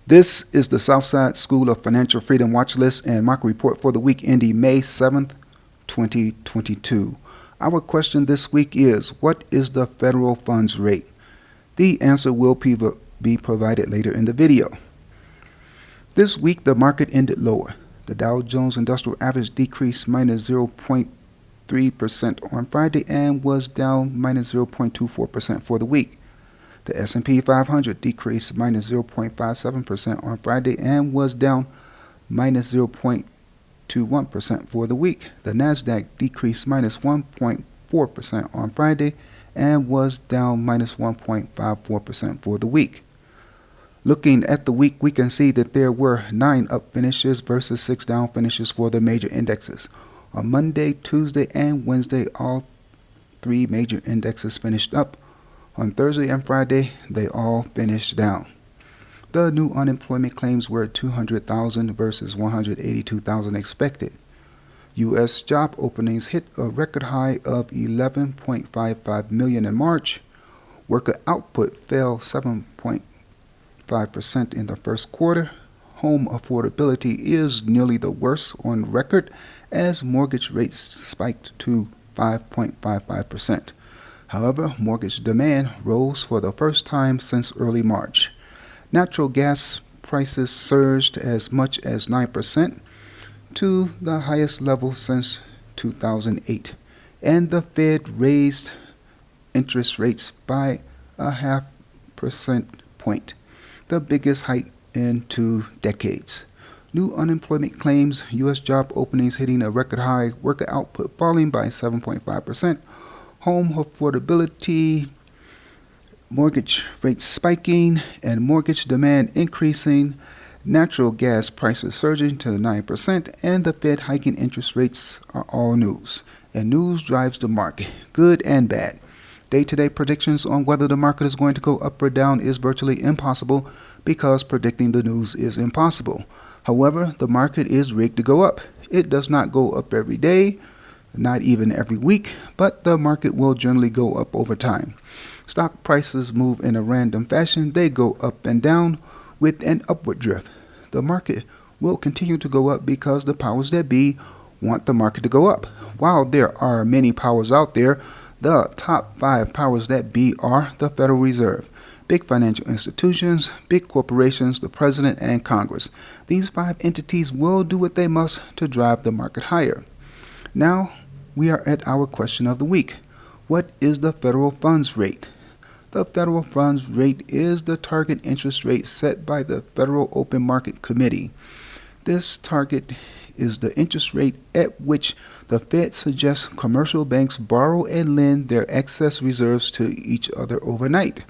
This is the Southside School of Financial Freedom Watchlist and market report for the week ending May 7th, 2022. Our question this week is, what is the federal funds rate? The answer will be provided later in the video. This week, the market ended lower. The Dow Jones Industrial Average decreased minus 0.3% on Friday and was down minus 0.24% for the week. The S&P 500 decreased minus 0.57% on Friday and was down minus 0.21% for the week. The Nasdaq decreased minus 1.4% on Friday and was down minus 1.54% for the week. Looking at the week, we can see that there were 9 up finishes versus 6 down finishes for the major indexes. On Monday, Tuesday, and Wednesday, all 3 major indexes finished up. On Thursday and Friday, they all finished down. The new unemployment claims were 200,000 versus 182,000 expected. U.S. job openings hit a record high of 11.55 million in March. Worker output fell 7.5% in the first quarter. Home affordability is nearly the worst on record as mortgage rates spiked to 5.55%. However, mortgage demand rose for the first time since early March. Natural gas prices surged as much as 9% to the highest level since 2008, and the Fed raised interest rates by a half percent point, the biggest hike in 2 decades. New unemployment claims, U.S. job openings hitting a record high, worker output falling by 7.5%, home affordability, mortgage rates spiking, and mortgage demand increasing, natural gas prices surging to 9%, and the Fed hiking interest rates are all news. And news drives the market, good and bad. Day-to-day predictions on whether the market is going to go up or down is virtually impossible because predicting the news is impossible. However, the market is rigged to go up. It does not go up every day, not even every week, but the market will generally go up over time. Stock prices move in a random fashion. They go up and down with an upward drift. The market will continue to go up because the powers that be want the market to go up. While there are many powers out there, the top 5 powers that be are the Federal Reserve, big financial institutions, big corporations, the President, and Congress. These 5 entities will do what they must to drive the market higher. Now, we are at our question of the week. What is the federal funds rate? The federal funds rate is the target interest rate set by the Federal Open Market Committee. This target is the interest rate at which the Fed suggests commercial banks borrow and lend their excess reserves to each other overnight.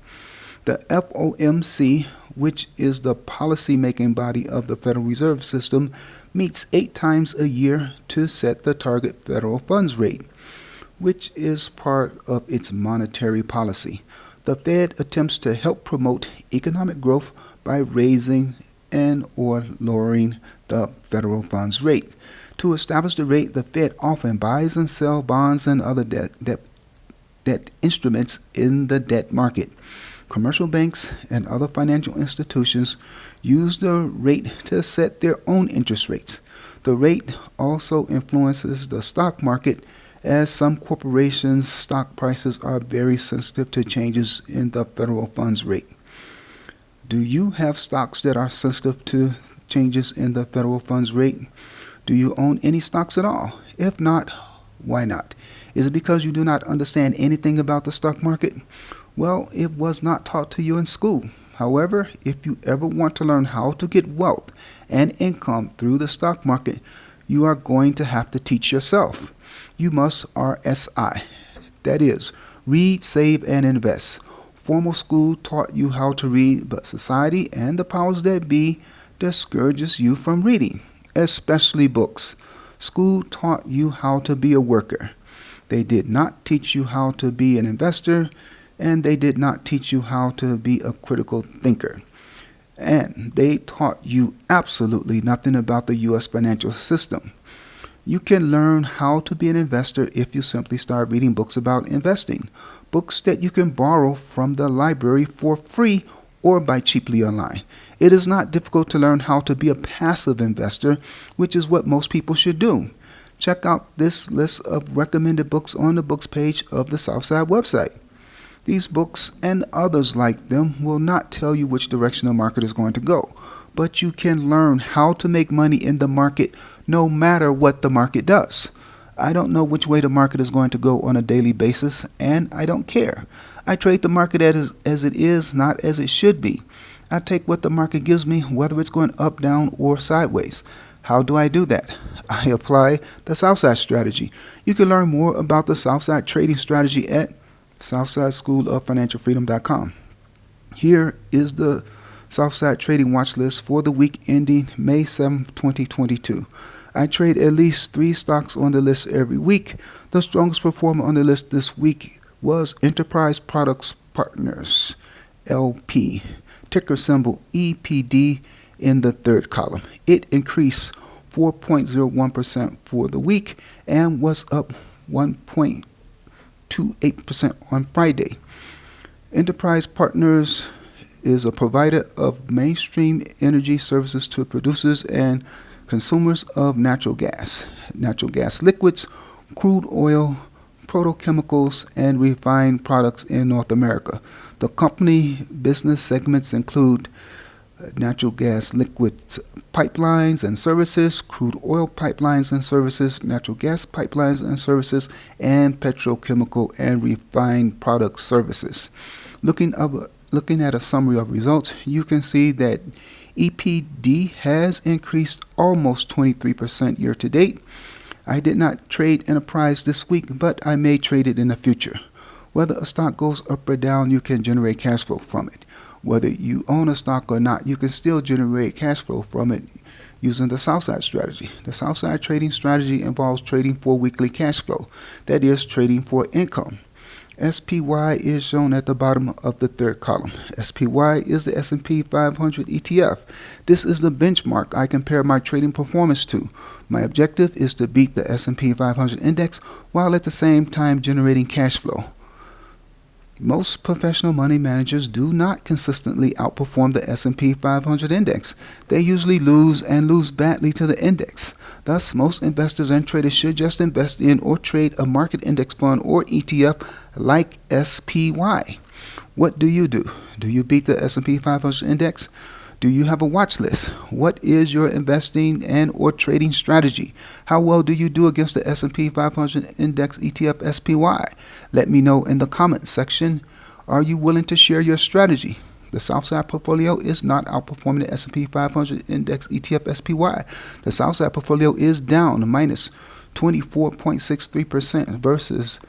The FOMC, which is the policy-making body of the Federal Reserve System, meets 8 times a year to set the target federal funds rate, which is part of its monetary policy. The Fed attempts to help promote economic growth by raising and or lowering the federal funds rate. To establish the rate, the Fed often buys and sells bonds and other debt instruments in the debt market. Commercial banks and other financial institutions use the rate to set their own interest rates. The rate also influences the stock market, as some corporations' stock prices are very sensitive to changes in the federal funds rate. Do you have stocks that are sensitive to changes in the federal funds rate? Do you own any stocks at all? If not, why not? Is it because you do not understand anything about the stock market? Well, it was not taught to you in school. However, if you ever want to learn how to get wealth and income through the stock market, you are going to have to teach yourself. You must RSI. That is, read, save, and invest. Formal school taught you how to read, but society and the powers that be discourages you from reading, especially books. School taught you how to be a worker. They did not teach you how to be an investor, and they did not teach you how to be a critical thinker. And they taught you absolutely nothing about the U.S. financial system. You can learn how to be an investor if you simply start reading books about investing, books that you can borrow from the library for free or buy cheaply online. It is not difficult to learn how to be a passive investor, which is what most people should do. Check out this list of recommended books on the books page of the Southside website. These books and others like them will not tell you which direction the market is going to go, but you can learn how to make money in the market no matter what the market does. I don't know which way the market is going to go on a daily basis, and I don't care. I trade the market as it is, not as it should be. I take what the market gives me, whether it's going up, down, or sideways. How do I do that? I apply the Southside strategy. You can learn more about the Southside trading strategy at SouthsideSchoolOfFinancialFreedom.com. Here is the Southside Trading Watch List for the week ending May 7, 2022. I trade at least 3 stocks on the list every week. The strongest performer on the list this week was Enterprise Products Partners, LP, ticker symbol EPD in the third column. It increased 4.01% for the week and was up 1.28% on Friday. Enterprise Partners is a provider of mainstream energy services to producers and consumers of natural gas liquids, crude oil, petrochemicals, and refined products in North America. The company business segments include natural gas liquids pipelines and services, crude oil pipelines and services, natural gas pipelines and services, and petrochemical and refined product services. Looking at a summary of results, you can see that EPD has increased almost 23% year to date. I did not trade Enterprise this week, but I may trade it in the future. Whether a stock goes up or down, you can generate cash flow from it. Whether you own a stock or not, you can still generate cash flow from it using the Southside strategy. The Southside trading strategy involves trading for weekly cash flow, that is, trading for income. SPY is shown at the bottom of the third column. SPY is the S&P 500 ETF. This is the benchmark I compare my trading performance to. My objective is to beat the S&P 500 index while at the same time generating cash flow. Most professional money managers do not consistently outperform the S&P 500 index. They usually lose and lose badly to the index. Thus, most investors and traders should just invest in or trade a market index fund or ETF like SPY. What do? Do you beat the S&P 500 index? Do you have a watch list? What is your investing and or trading strategy? How well do you do against the S&P 500 Index ETF SPY? Let me know in the comments section. Are you willing to share your strategy? The Southside portfolio is not outperforming the S&P 500 Index ETF SPY. The Southside portfolio is down minus 24.63% versus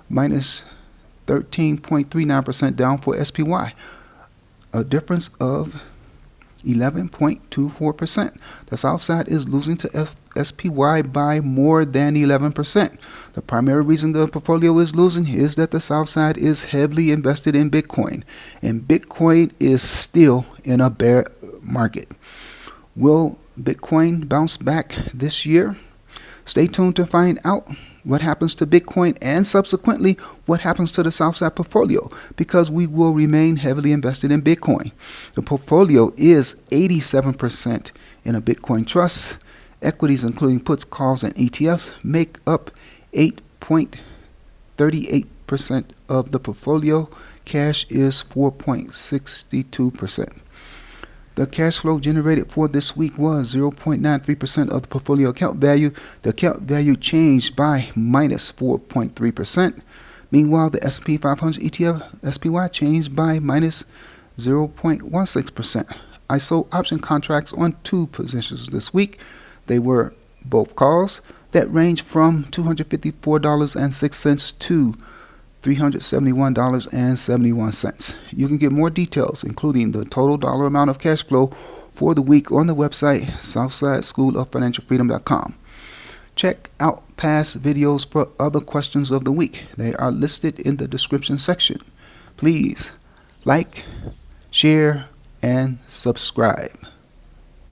minus 13.39% down for SPY. A difference of 11.24%. The Southside is losing to SPY by more than 11%. The primary reason the portfolio is losing is that the Southside is heavily invested in Bitcoin, and Bitcoin is still in a bear market. Will Bitcoin bounce back this year? Stay tuned to find out what happens to Bitcoin and subsequently what happens to the Southside portfolio, because we will remain heavily invested in Bitcoin. The portfolio is 87% in a Bitcoin trust. Equities, including puts, calls, and ETFs, make up 8.38% of the portfolio. Cash is 4.62%. The cash flow generated for this week was 0.93% of the portfolio account value. The account value changed by minus 4.3%. Meanwhile, the S&P 500 ETF SPY changed by minus 0.16%. I sold option contracts on 2 positions this week. They were both calls that range from $254.06 to $371.71. You can get more details, including the total dollar amount of cash flow for the week, on the website SouthsideSchoolOfFinancialFreedom.com. Check out past videos for other questions of the week. They are listed in the description section. Please like, share, and subscribe.